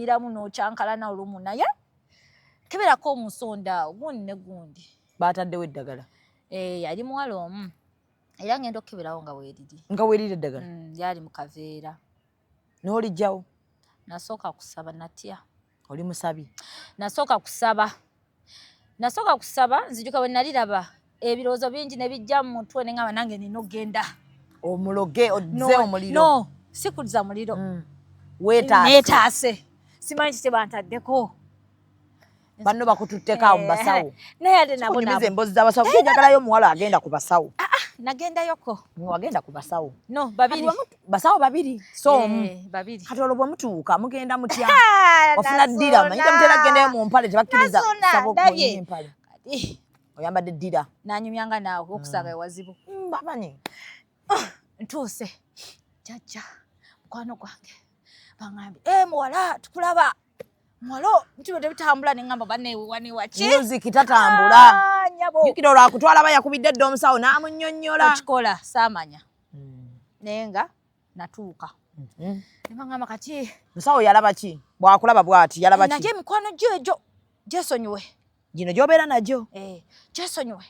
nonyiramu n'okyankalana olumu naye keberako omusonda gundi ne gundi baataddewo eddagala yali muwala omu era ngenda okukeberawo nga weeriri eddagala lyali mu kaveera n'olijjawo nasooka kusaba natya oli musabi nasooka kusaba nzijuka bwe naliraba ebirowoozo bingi ne bijja mu mutwe ne ngamba nange nina okgenda omuloge odze omuliro no sikuliza muliro neetaase simanyi kite bantaddeko banno bakututteko mu basawo naye ate nabo emboozi z'abasawo njagalayo omuwala agenda ku basawo nagendayoko wagenda ku basawo no babiri basawo babiri so babiri kati olwo bwe mutuuka mugenda mutya wafuna ddira manyite mutera kugendayo mu mpale tebakkiriza sabo kunywa empale oyambadde ddira nanyumyanga naawe okusanga ewazibu bamanyi ntuuse jjajja mukwano gwange baŋambye muwala tukulaba muwala ntibwe tebitambula ne ŋŋamba banneewewanewa ki music tatambula jjukira olwo akutwala aba yakubidde dda omusawo n'amunnyonnyola okikola saamanya naye nga natuuka ne baŋŋamba kati musawo yalaba ki bw'akulaba bw'ati yalaba ki nagyo emikwano gyo egyo gyesonyiwe gino gy'obeera nagyo gyesonyiwe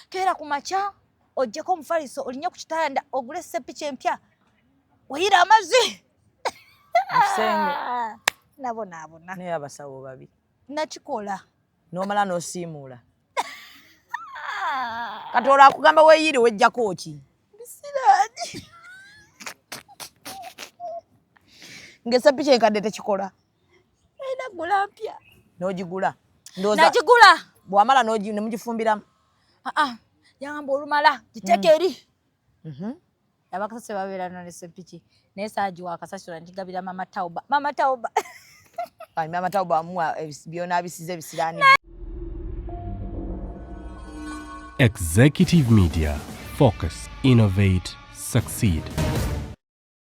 keera ku makya ojjeko omufaliso olinye ku kitanda ogule seppiki empya weyira amazzi ekisenge nabonaabona naye abasawo babi nakikola n'omala n'osiimuula kati olwo akugamba weeyiri wejjako ki bisiraani ng'eseppiki enkadde tekikola ayina gula mpya n'ogigula nagigula bw'amala ne mugifumbiramu yangamba olumala giteeka eri abakasasi babeera n'eseppiki naye saagiwa akasasiro ntigabira Maama Tauba Maama Tauba amuwa byona abisize ebisiraani. Executive Media. Focus, innovate, succeed.